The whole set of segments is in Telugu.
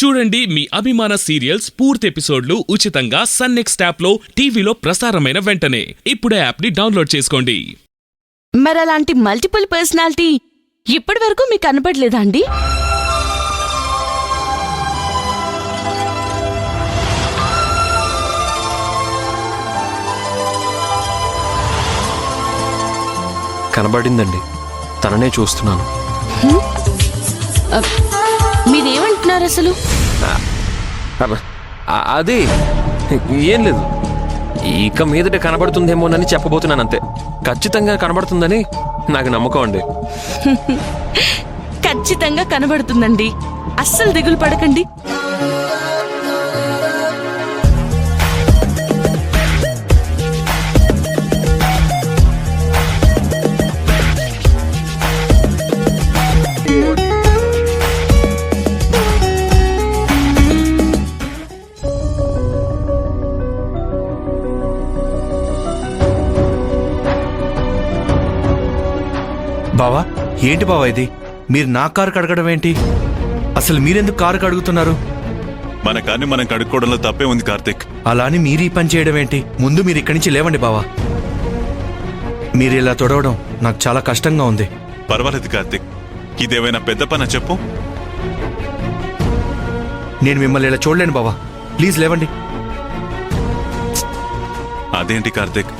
చూడండి మీ అభిమాన సీరియల్స్ పూర్తి ఎపిసోడ్లు ఉచితంగా సన్ నెక్స్ట్ యాప్లో టీవీలో ప్రసారమైన వెంటనే ఇప్పుడే యాప్ని డౌన్లోడ్ చేసుకోండి. మరలాంటి మల్టిపుల్ పర్సనాలిటీ ఇప్పటి వరకు మీకు కనపడలేదా అండి? కనబడిందండి, తననే చూస్తున్నాను. మీరేమంటున్నారు అసలు? అది ఏం లేదు, ఇక మీదట కనబడుతుందేమోనని చెప్పబోతున్నాను అంతే. ఖచ్చితంగా కనబడుతుందని నాకు నమ్మకం అండి. ఖచ్చితంగా కనబడుతుందండి, అస్సలు దిగులు పడకండి. బావా, ఏంటి బావా ఇది? మీరు నా కారు కడగడం ఏంటి? అసలు మీరెందుకు కారు కడుగుతున్నారు? మన కార్ని మనం కడుక్కోవడంలో తప్పే ఉంది కార్తీక్. అలా అని మీరు ఈ పని చేయడం ఏంటి? ముందు మీరు ఇక్కడి నుంచి లేవండి బావా. మీరు ఇలా తొడవడం నాకు చాలా కష్టంగా ఉంది. పర్వాలేదు కార్తీక్, ఇదేమైనా పెద్ద పని చెప్పు. నేను మిమ్మల్ని ఇలా చూడలేను బావా, ప్లీజ్ లేవండి. అదేంటి కార్తీక్,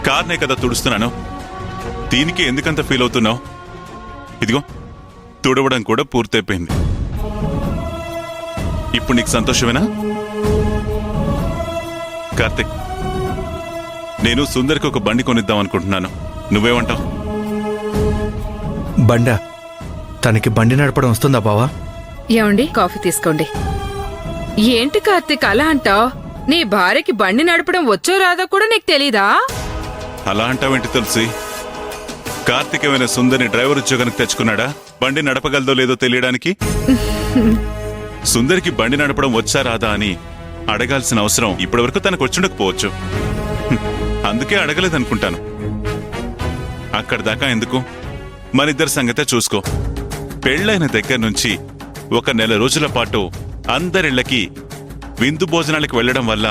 కార్నే కదా తుడుస్తున్నాను, దీనికి ఎందుకంత ఫీల్ అవుతున్నావు? ఇదిగో తుడవడం కూడా పూర్తయిపోయింది. ఇప్పుడు నీకు సంతోషమేనా? కార్తిక్, నేను సుందరికి ఒక బండి కొనిద్దాం అనుకుంటున్నాను, నువ్వేమంటావు? బండా? తనకి బండి నడపడం వస్తుందా బావా? ఏమండి, కాఫీ తీసుకోండి. ఏంటి కార్తీక్ అలా అంటావ్? నీ భార్యకి బండి నడపడం వచ్చో రాదో కూడా నీకు తెలీదా? అలా అంటావేంటి తులసి? కార్తిక్ ఏమైనా సుందరిని డ్రైవర్ ఉద్యోగానికి తెచ్చుకున్నాడా బండి నడపగలదో లేదో తెలియడానికి? సుందరికి బండి నడపడం వచ్చా రాదా అని అడగాల్సిన అవసరం ఇప్పటివరకు తనకు వచ్చుండకపోవచ్చు. అందుకే అడగలేదనుకుంటాను. అక్కడ దాకా ఎందుకు, మనిద్దరి సంగతే చూసుకో. పెళ్లైన దగ్గర నుంచి 1 నెల రోజుల పాటు అందరిళ్లకి విందు భోజనాలకు వెళ్లడం వల్ల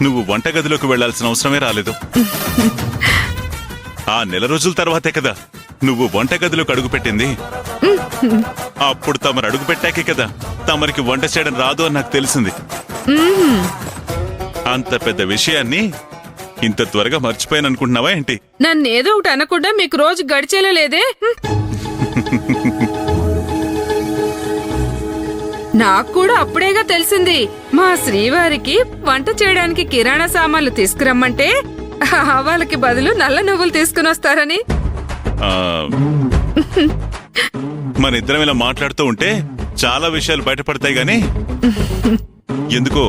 నువ్వు వంటగదిలోకి వెళ్లాల్సిన అవసరమే రాలేదు. ఆ నెల రోజుల తర్వాతే కదా నువ్వు వంటగదిలోకి అడుగుపెట్టింది. అప్పుడు తమరు అడుగుపెట్టాకే కదా తమరికి వంట చేయడం రాదు అని నాకు తెలిసింది. అంత పెద్ద విషయాన్ని ఇంత త్వరగా మర్చిపోయాను అనుకుంటున్నావా ఏంటి? నన్నేదో ఒకటి అనకుండా మీకు రోజు గడిచేలా లేదే. నాకు కూడా అప్పుడేగా తెలిసింది మా శ్రీవారికి వంట చేయడానికి కిరాణా సామాన్లు తీసుకురమ్మంటే ఆవాలకి బదులు నల్ల నువ్వులు తీసుకుని వస్తారని. మన ఇద్దరం ఇలా మాట్లాడుతూ ఉంటే చాలా విషయాలు బయటపడతాయి గాని ఎందుకో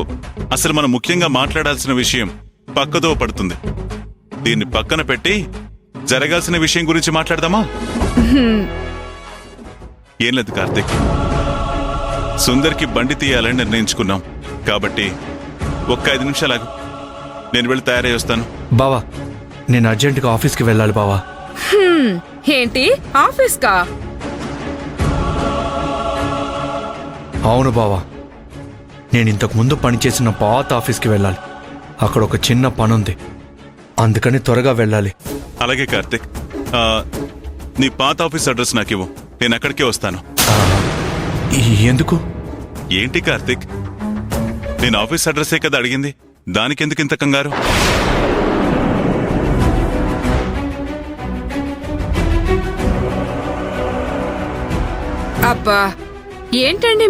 అసలు మనం ముఖ్యంగా మాట్లాడాల్సిన విషయం పక్కదో పడుతుంది. దీన్ని పక్కన పెట్టి జరగాల్సిన విషయం గురించి మాట్లాడదామా? ఏం లేదు కార్తీక్, సుందర్కి బండి తీయాలని నిర్ణయించుకున్నాం కాబట్టి ఒక్క 5 నిమిషాలు నేను వెళ్ళి తయారై వస్తాను. బావా, నేను అర్జెంటుగా ఆఫీస్కి వెళ్ళాలి బావా. ఏంటి ఆఫీస్కా? అవును బావా, నేను ఇంతకు ముందు పనిచేసిన పాత ఆఫీస్కి వెళ్ళాలి. అక్కడ ఒక చిన్న పనుంది, అందుకని త్వరగా వెళ్ళాలి. అలాగే కార్తిక్, నీ పాత ఆఫీస్ అడ్రస్ నాకు ఇవ్వు, నేను అక్కడికే వస్తాను. ఎందుకు? ఏంటి కార్తిక్, నేను ఆఫీస్ అడ్రస్సే కదా అడిగింది, దానికెందుకు ఇంత కంగారు? అబ్బా ఏంటండి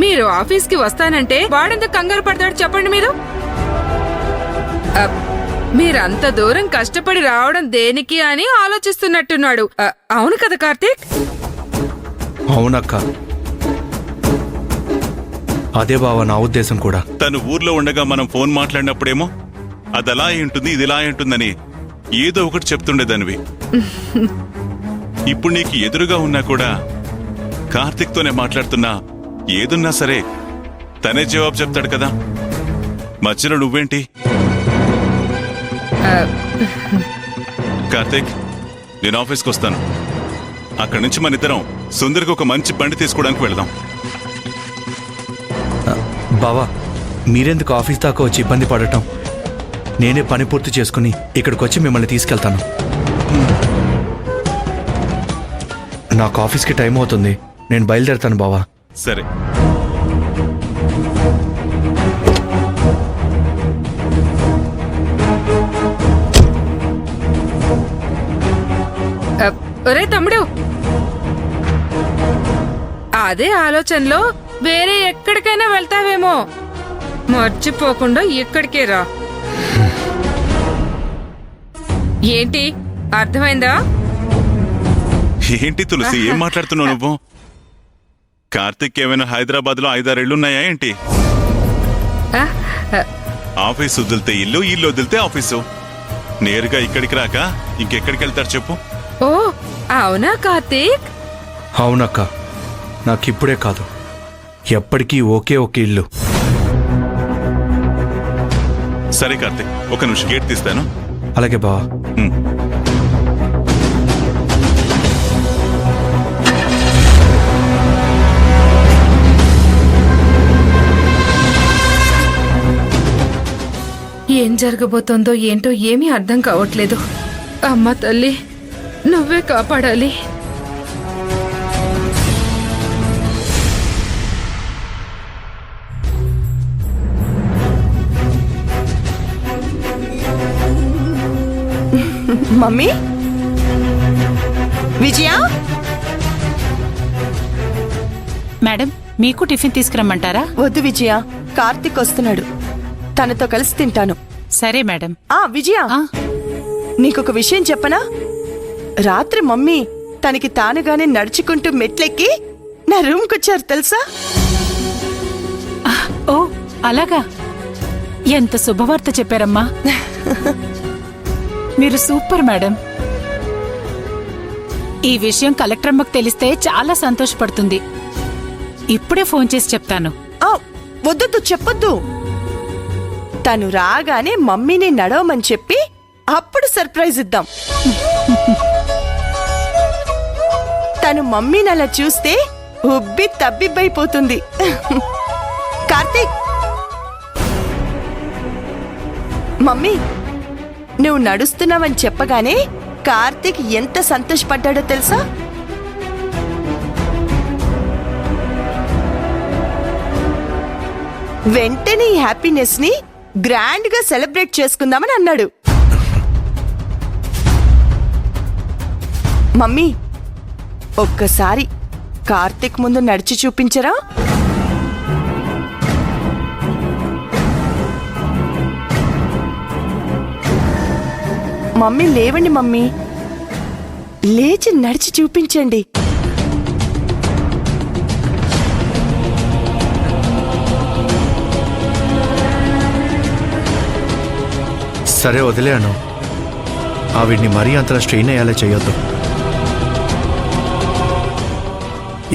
మీరు ఆఫీస్కి వస్తానంటే వాడెందుకు కంగారు పడతాడు చెప్పండి. మీరంత దూరం కష్టపడి రావడం దేనికి అని ఆలోచిస్తున్నట్టున్నాడు. అవును కదా కార్తీక్? అవునక్క, అదే బావా నా ఉద్దేశం కూడా. తను ఊర్లో ఉండగా మనం ఫోన్ మాట్లాడినప్పుడేమో అదలా ఉంటుంది ఇదిలా ఉంటుందని ఏదో ఒకటి చెప్తుండేదానివి. ఇప్పుడు నీకు ఎదురుగా ఉన్నా కూడా కార్తిక్ తోనే మాట్లాడుతున్నా, ఏదున్నా సరే తనే జవాబు చెప్తాడు కదా, మధ్యలో నువ్వేంటి? కార్తిక్, నేను ఆఫీస్కి వస్తాను. అక్కడి నుంచి మన ఇద్దరం సుందరికి ఒక మంచి బండి తీసుకోవడానికి వెళదాం. బావా మీరెందుకు ఆఫీస్ దాకా వచ్చి ఇబ్బంది పడటం? నేనే పని పూర్తి చేసుకుని ఇక్కడికి వచ్చి మిమ్మల్ని తీసుకెళ్తాను. నాకు ఆఫీస్కి టైం అవుతుంది, నేను బయలుదేరుతాను బావా. సరే. ఒరే తమ్ముడు, అదే ఆలోచనలో వేరే ఎక్కడికైనా వెళ్తావేమో, మర్చిపోకుండా ఇక్కడికే రా. ఏంటి అర్థమైందా? ఏంటి తులసి, ఏం మాట్లాడుతున్నావు నువ్వు? కార్తిక్ ఏమైనా హైదరాబాద్ లో 5-6 ఇళ్లున్నాయా ఏంటి? ఆ, ఆ, ఆఫీస్ వదిలితే ఇల్లు, ఇల్లు వదిలితే ఆఫీసు. నేరుగా ఇక్కడికి రాక ఇంకెక్కడికి వెళ్తారు చెప్పు? ఓ అవునా కార్తీక్? అవునక్క, నాకిప్పుడే కాదు ఎప్పటికీ ఒకే ఒక ఇల్లు. సరే కార్తిక్, ఒక నిమిషం గేట్ తీస్తాను. అలాగే బావా. ఉమ్. ఏం జరగబోతోందో ఏంటో ఏమీ అర్థం కావట్లేదు. అమ్మ తల్లి, నువ్వే కాపాడాలి. మమ్మీ, విజయ, మేడం, మీకు టిఫిన్ తీసుకురమ్మంటారా? వద్దు విజయ, కార్తిక్ వస్తున్నాడు, తనతో కలిసి తింటాను. సరే మేడం. విజయ, ఆ, నీకొక విషయం చెప్పనా? రాత్రి మమ్మీ తనకి తానుగానే నడుచుకుంటూ మెట్లెక్కి నా రూమ్కొచ్చారు తెలుసా? ఓ అలాగా, ఎంత శుభవార్త చెప్పారమ్మా. మీరు సూపర్ మేడం. ఈ విషయం కలెక్టర్ అమ్మకు తెలిస్తే చాలా సంతోషపడుతుంది. ఇప్పుడే ఫోన్ చేసి చెప్తాను. వద్దొద్దు, చెప్పొద్దు. తను రాగానే మమ్మీని నడవమని చెప్పి అప్పుడు సర్ప్రైజ్ ఇద్దాం. తను మమ్మీని అలా చూస్తే ఉబ్బి తబ్బిబ్బైపోతుంది. కార్తీక్, మమ్మీ నువ్వు నడుస్తున్నావని చెప్పగానే కార్తీక్ ఎంత సంతోషపడ్డాడో తెలుసా? వెంటనే ఈ హ్యాపీనెస్ ని గ్రాండ్ గా సెలబ్రేట్ చేసుకుందామని అన్నాడు. మమ్మీ, ఒక్కసారి కార్తీక్ ముందు నడిచి చూపించరా? మమ్మీ లేవండి, మమ్మీ లేచి నడిచి చూపించండి. సరే వదిలేను, ఆవిడ్ని మరీ అంతలా స్ట్రెయిన్ అయ్యేలా చేయొద్దు.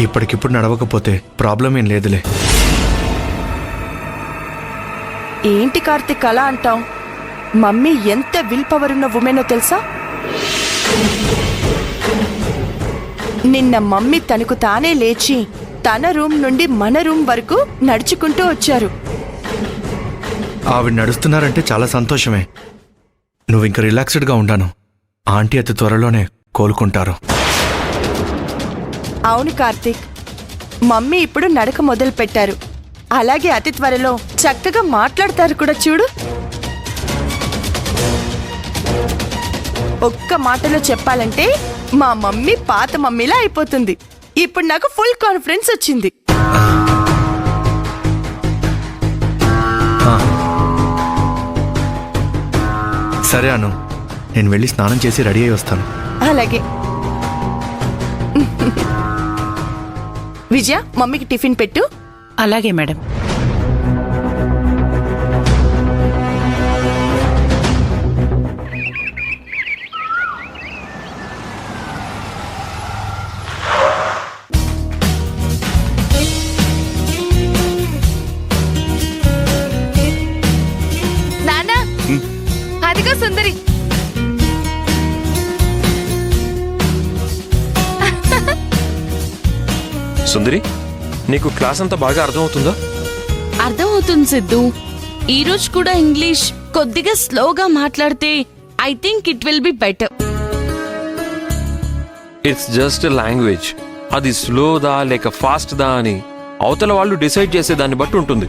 ఇప్పటికిప్పుడు నడవకపోతే ప్రాబ్లం ఏం లేదులే. ఏంటి కార్తీక్ అలా అంటాం? మమ్మీ ఎంత విల్ పవర్ ఉన్న ఉమెనో తెలుసా? నిన్న మమ్మీ తనకు తానే లేచి తన రూమ్ నుండి మన రూమ్ వరకు నడుచుకుంటూ వచ్చారు. ఆవిడ నడుస్తున్నారంటే చాలా సంతోషమే. నువ్వు ఇంక రిలాక్స్డ్గా ఉండాను. ఆంటీ అతి త్వరలోనే కోలుకుంటారు. అవును కార్తీక్, మమ్మీ ఇప్పుడు నడక మొదలు పెట్టారు. అలాగే అతి త్వరలో చక్కగా మాట్లాడతారు కూడా చూడు. ఒక్క మాటలో చెప్పాలంటే మా మమ్మీ పాత మమ్మీలా అయిపోతుంది. ఇప్పుడు నాకు ఫుల్ కాన్ఫిడెన్స్ వచ్చింది. సరే అను, నేను వెళ్ళి స్నానం చేసి రెడీ అయి వస్తాను. అలాగే. విజయ, మమ్మీకి టిఫిన్ పెట్టు. అలాగే మేడం. నానా, అదిగో సుందరి. సుందరి, నీకు క్లాస్ అంతా బాగా అర్థమవుతుందా? అర్థమవుతుంది సిద్ధు. ఈ రోజు కూడా ఇంగ్లీష్ కొద్దిగా స్లోగా మాట్లాడితే I think it will be better. It's just language. అది స్లోదా లేక ఫాస్ట్దా అని అవతల వాళ్ళు డిసైడ్ చేసే దాన్ని బట్టి ఉంటుంది.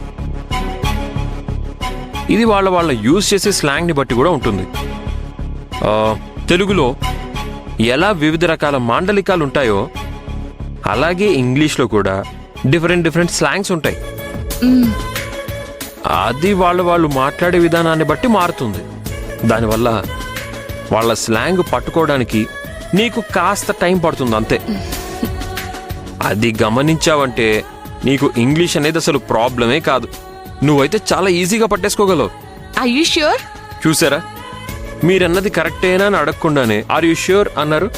ఇది వాళ్ళ యూజ్ చేసే స్లాంగ్ని బట్టి కూడా ఉంటుంది. తెలుగులో ఎలా వివిధ రకాల మాండలికాలు ఉంటాయో అలాగే ఇంగ్లీష్లో కూడా డిఫరెంట్ స్లాంగ్స్ ఉంటాయి. అది వాళ్ళు మాట్లాడే విధానాన్ని బట్టి మారుతుంది. దానివల్ల వాళ్ళ స్లాంగ్ పట్టుకోవడానికి నీకు కాస్త టైం పడుతుంది అంతే. అది గమనించావంటే నీకు ఇంగ్లీష్ అనేది అసలు ప్రాబ్లమే కాదు. నువ్వైతే చాలా ఈజీగా పట్టేసుకోగలవు. Are you sure? చూసారా, మీరన్నది కరెక్టేనా అని అడగకుండానే ఆర్ యు ష్యూర్ అన్నారు.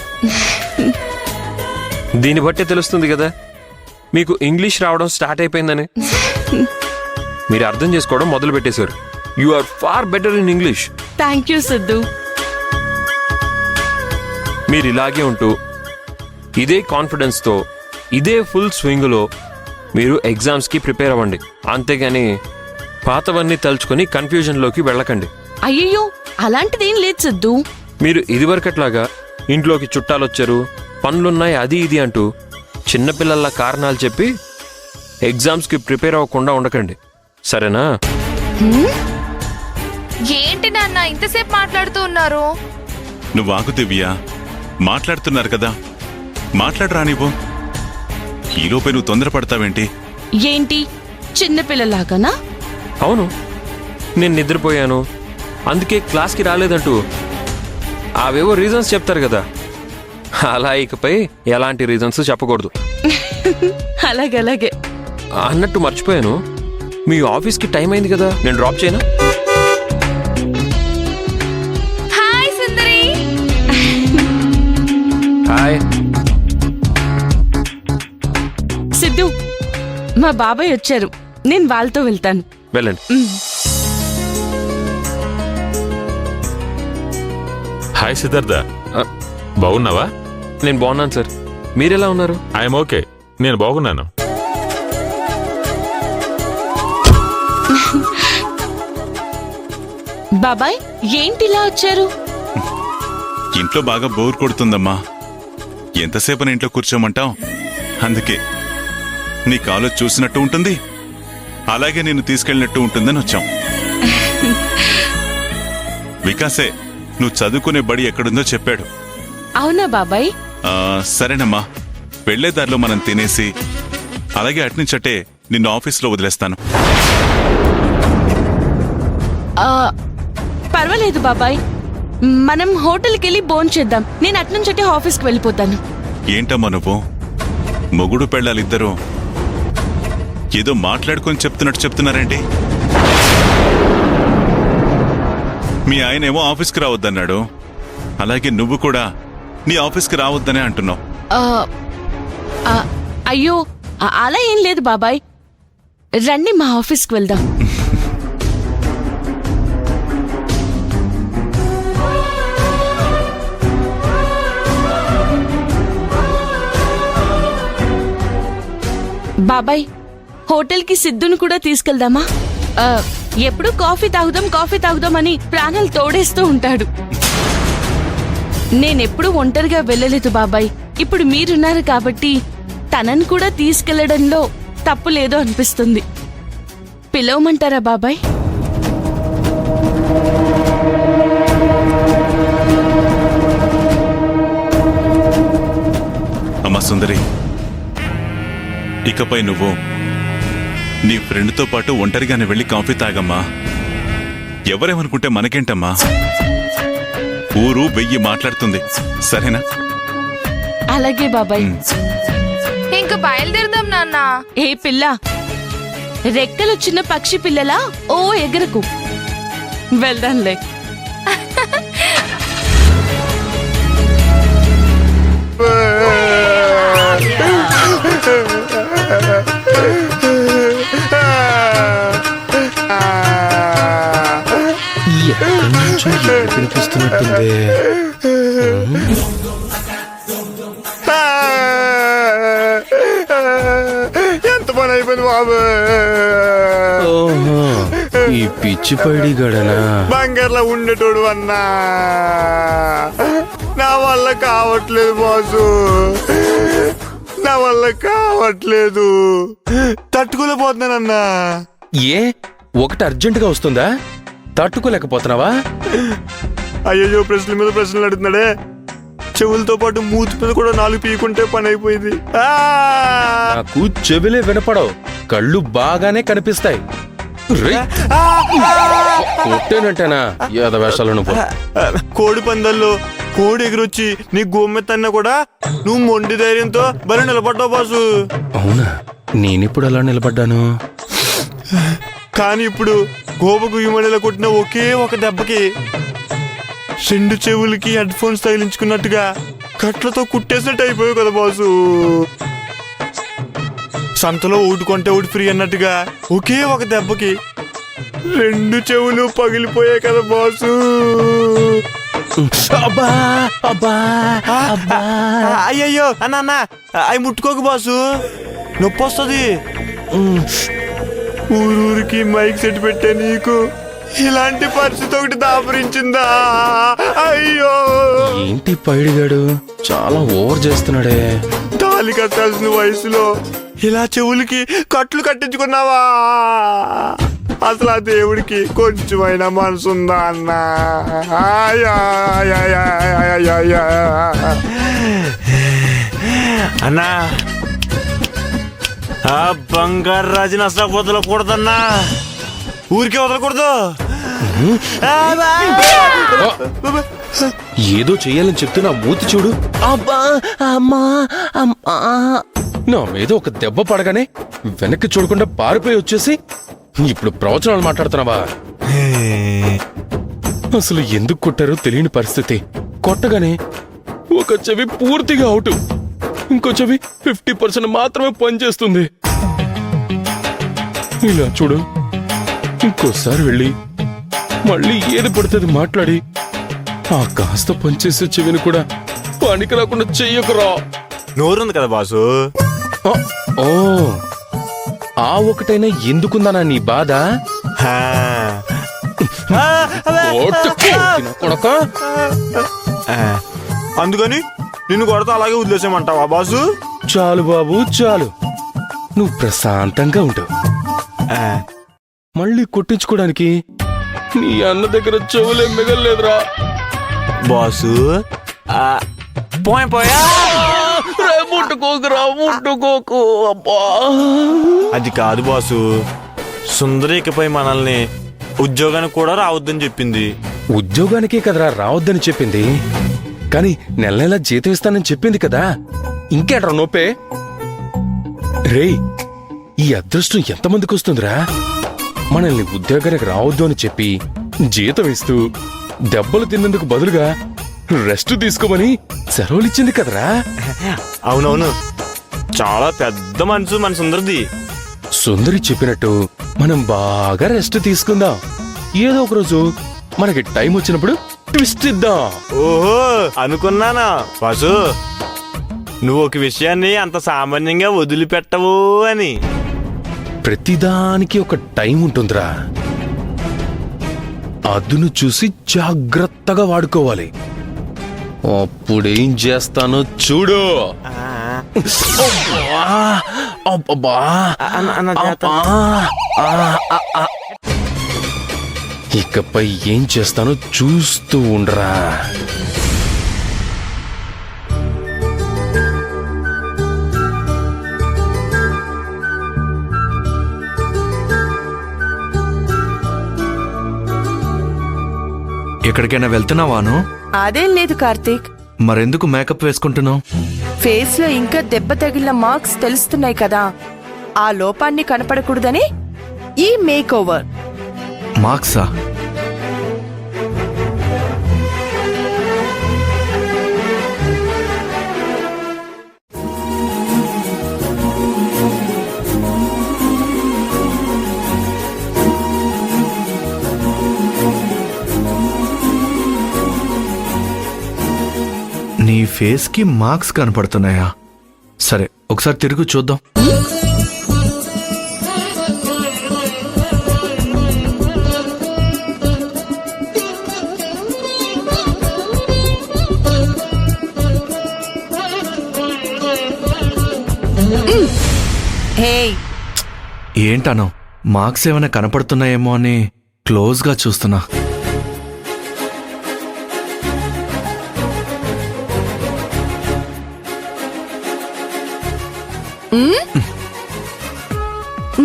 దీన్ని బట్టే తెలుస్తుంది కదా మీకు ఇంగ్లీష్ రావడం స్టార్ట్ అయిపోయిందని. మీరు అర్థం చేసుకోవడం మొదలు పెట్టేశారు. You are far better in English. Thank you Siddhu. మీరు ఇలాగే ఉంటూ ఇదే కాన్ఫిడెన్స్తో ఇదే ఫుల్ స్వింగ్లో మీరు ఎగ్జామ్స్కి ప్రిపేర్ అవ్వండి. అంతేగాని పాతవన్నీ తలుచుకొని కన్ఫ్యూజన్లోకి వెళ్ళకండి. అయ్యయ్యో, అలాంటిదేం లేదు సిద్ధు. మీరు ఇదివరకట్లాగా ఇంట్లోకి చుట్టాలొచ్చారు, పనులున్నాయి, అది ఇది అంటూ చిన్నపిల్లల కారణాలు చెప్పి ఎగ్జామ్స్కి ప్రిపేర్ అవ్వకుండా ఉండకండి, సరేనా? ఏంటి నాన్న ఇంతసేపు మాట్లాడుతూ ఉన్నారు? నువ్వు ఆగు దివ్య, మాట్లాడుతున్నారు కదా, మాట్లాడరా నీవు. ఈలోపై నువ్వు తొందరపడతావేంటి? ఏంటి చిన్నపిల్లలాగానా? అవును, నేను నిద్రపోయాను అందుకే క్లాస్కి రాలేదంటూ అవేవో రీజన్స్ చెప్తారు కదా, అలా ఇకపై ఎలాంటి రీజన్స్ చెప్పకూడదు. అలాగే. అన్నట్టు మర్చిపోయాను, మీ ఆఫీస్కి టైం అయింది కదా, నేను డ్రాప్ చేయనా? హాయ్ సుందరి. హాయ్. సిద్ధు, మా బాబాయ్ వచ్చారు, నేను వాళ్ళతో వెళ్తాను. వెళ్ళండి. హాయ్ సిద్ధార్థ, ఆ, బాగున్నావా? నేను బాగున్నాను సార్, మీరెలా ఉన్నారు? ఐఎమ్ ఓకే, నేను బాగున్నాను. బాబాయ్ ఏంటి ఇలా వచ్చారు? ఇంట్లో బాగా బోర్ కొడుతుందమ్మా, ఎంతసేపని ఇంట్లో కూర్చోమంటావు? అందుకే నీ కాలేజ్ చూసినట్టు ఉంటుంది, అలాగే నేను తీసుకెళ్ళినట్టు ఉంటుందని వచ్చాం. వికాసే నువ్వు చదువుకునే బడి ఎక్కడుందో చెప్పాడు. అవునా బాబాయ్? సరేనమ్మా, వెళ్లే దారిలో మనం తినేసి అలాగే అట్నుంచటే నిన్ను ఆఫీస్లో వదిలేస్తాను. పర్వాలేదు బాబాయ్, మనం హోటల్కి వెళ్ళి భోంచేద్దాం. నేను అట్నుంచటే ఆఫీస్కి వెళ్ళిపోతాను. ఏంటమ్మా నువ్వు, మొగుడు పెళ్ళాలిద్దరూ ఏదో మాట్లాడుకొని చెప్తున్నట్టు చెప్తున్నారేంటి? మీ ఆయనేమో ఆఫీస్కి రావద్దన్నాడు, అలాగే నువ్వు కూడా నీ ఆఫీస్కి రావద్దనే అంటున్నావు. అయ్యో, అలా ఏం లేదు బాబాయ్, రండి మా ఆఫీస్కి వెళ్దాం. బాబాయ్, హోటల్కి సిద్ధును కూడా తీసుకెళ్దామా? ఎప్పుడు కాఫీ తాగుదాం అని ప్రాణాలు తోడేస్తూ ఉంటాడు. నేనెప్పుడు ఒంటరిగా వెళ్ళలేదు బాబాయ్, ఇప్పుడు మీరున్నారు కాబట్టి తనను కూడా తీసుకెళ్లడంలో తప్పు లేదో అనిపిస్తుంది. పిలవమంటారా బాబాయ్? అమ్మా సుందరి, ఇకపై నువ్వు నీ ఫ్రెండ్తో పాటు ఒంటరిగానే వెళ్ళి కాఫీ తాగమ్మా. ఎవరేమనుకుంటే మనకేంటమ్మా, ఊరు 1000 మాట్లాడుతుంది, సరేనా? అలాగే బాబాయ్. ఇంక బయలుదేరదాం నాన్న. ఏ పిల్ల, రెక్కలు చిన్న పక్షి పిల్లలా ఓ ఎగరకు. వెళ్దాంలే. వినిపిస్తున్నట్టుంది. ఎంత పని అయిపోయింది బాబు. ఓహో ఈ పిచ్చి పైడి గడనా? బంగారులో ఉండేటోడు అన్నా, నా వల్ల కావట్లేదు బాసు, నా వల్ల కావట్లేదు, తట్టుకోలేకపోతున్నానన్నా. ఏ ఒకటి అర్జెంటుగా వస్తుందా? తట్టుకోలేకపోతున్నావా? అయ్యో ప్రశ్నల మీద ప్రశ్నలు అడుగుతున్నాడే, చెవులతో పాటు మూతి మీద కూడా 4 పీకుంటే పని అయిపోయింది. నాకు చెవిలే వినపడవు, కళ్ళు బాగానే కనిపిస్తాయి. కొట్టేనంటేనా యాదవేషాలు నువ్వు. కోడి పందాల్లో కోడి ఎగురొచ్చి నీ గోమెత్తన్నా కూడా నువ్వు మొండి ధైర్యంతో బలి నిలబడ్డావు బాసు. అవునా, నేనిప్పుడు ఎలా నిలబడ్డాను? కానీ ఇప్పుడు గోపకు విమణిలో కొట్టిన ఒకే ఒక దెబ్బకి 2 చెవులకి హెడ్ ఫోన్స్ తగిలించుకున్నట్టుగా కట్లతో కుట్టేసినట్టు అయిపోయావు కదా బాసు. సంతలో ఒకటి కొంటే ఒకటి ఫ్రీ అన్నట్టుగా ఒకే ఒక దెబ్బకి 2 చెవులు పగిలిపోయాయి కదా బాసు. అయ్యయ్యో అన్న అవి ముట్టుకోకు బాసు, నొప్పి వస్తుంది. ఊరూరికి మైక్ సెట్ పెట్టే నీకు ఇలాంటి పరిస్థితి ఒకటి దాపరించిందా? అయ్యో ఏంటి పైడిగాడు చాలా ఓవర్ చేస్తున్నాడే. తాళి కట్టాల్సిన వయసులో ఇలా చెవులకి కట్లు కట్టించుకున్నావా? అసలు ఆ దేవుడికి కొంచెమైనా మనసుందా అన్నా? అన్నా ఆ బంగారు రాజుని అసలు వదలకూడదన్నా, ఊరికే వదలకూడదు. ఏదో చెయ్యాలని చెప్తున్నా మూతి చూడు. అబ్బా అమ్మా అమ్మా, నా మీద ఒక దెబ్బ పడగానే వెనక్కి చూడకుండా పారిపోయి వచ్చేసి ఇప్పుడు ప్రవచనాలు మాట్లాడుతున్నావా? అసలు ఎందుకు కొట్టారో తెలియని పరిస్థితి. కొట్టగానే ఒక చెవి పూర్తిగా అవుట్, ఇంకో చెవి 50% మాత్రమే పనిచేస్తుంది. ఇలా చూడు, ఇంకోసారి వెళ్ళి మళ్ళీ ఏది పడుతుంది మాట్లాడి ఆ కాస్త పనిచేసే చెవిని కూడా పనికి రాకుండా చెయ్యకురా. నోరుంది కదా బాసు. ఓ ఆ ఒకటైనా ఎందుకుందనా నీ బాధ? అందుకని నిన్ను కొడతా అలాగే వదిలేసేమంటావా బాసు? చాలు బాబు చాలు, నువ్వు ప్రశాంతంగా ఉంటావు. మళ్ళీ కొట్టించుకోవడానికి నీ అన్న దగ్గర చెవులే మిగల్లేదురా బాసు. పోయా ముట్టుకోకురా, ముట్టుకోకు. అబ్బా అది కాదు బాసు, సుందరికపై మనల్ని ఉద్యోగానికి కూడా రావద్దని చెప్పింది. ఉద్యోగానికే కదరా రావద్దని చెప్పింది, కానీ నెల నెలా జీతం ఇస్తానని చెప్పింది కదా. ఇంకేట్రా నోపే? రేయ్, ఈ అదృష్టం ఎంతమందికి వస్తుందిరా? మనల్ని ఉద్యోగానికి రావద్దు అని చెప్పి జీతం ఇస్తూ దెబ్బలు తిన్నందుకు బదులుగా రెస్ట్ తీసుకోమని సెలవులిచ్చింది కదరా. అవునవును, చాలా పెద్ద మనసు మన సుందరిది. సుందరి చెప్పినట్టు మనం బాగా రెస్ట్ తీసుకుందాం. ఏదో ఒక రోజు మనకి టైం వచ్చినప్పుడు ట్విస్ట్ ఇద్దాం. ఓహో అనుకున్నానా బాసు, నువ్వు ఒక విషయాన్ని అంత సామాన్యంగా వదిలిపెట్టవు అని. ప్రతిదానికి ఒక టైం ఉంటుందిరా, అదును చూసి జాగ్రత్తగా వాడుకోవాలి. అప్పుడేం చేస్తానో చూడు. ఇకపై ఏం చేస్తానో చూస్తూ ఉండరా. ఎక్కడికైనా వెళ్తున్నావాను? అదేం లేదు కార్తీక్. మరెందుకు మేకప్ వేసుకుంటున్నావు? ఫేస్ లో ఇంకా దెబ్బ తగిలిన మార్క్స్ తెలుస్తున్నాయి కదా, ఆ లోపాన్ని కనపడకూడదని ఈ మేక్ ఓవర్. మార్క్సా? నీ ఫేస్ కి మార్క్స్ కనపడుతున్నాయా? సరే ఒకసారి తిరుగు చూద్దాం. ఏంటనో మార్క్స్ ఏమైనా కనపడుతున్నాయేమో అని క్లోజ్గా చూస్తున్నా.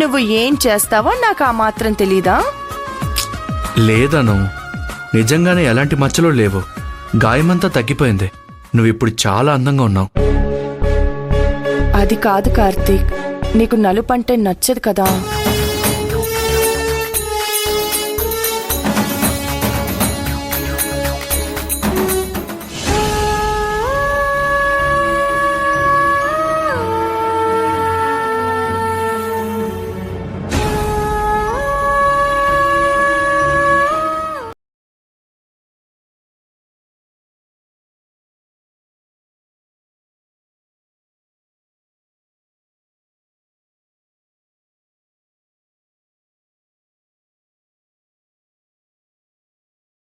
నువ్వు ఏం చేస్తావో నాకు ఆ మాత్రం తెలీదా? లేదను, నిజంగానే ఎలాంటి మచ్చలు లేవు. గాయమంతా తగ్గిపోయింది. నువ్విప్పుడు చాలా అందంగా ఉన్నావు. అది కాదు కార్తీక్, నీకు నలుపంటే నచ్చదు కదా.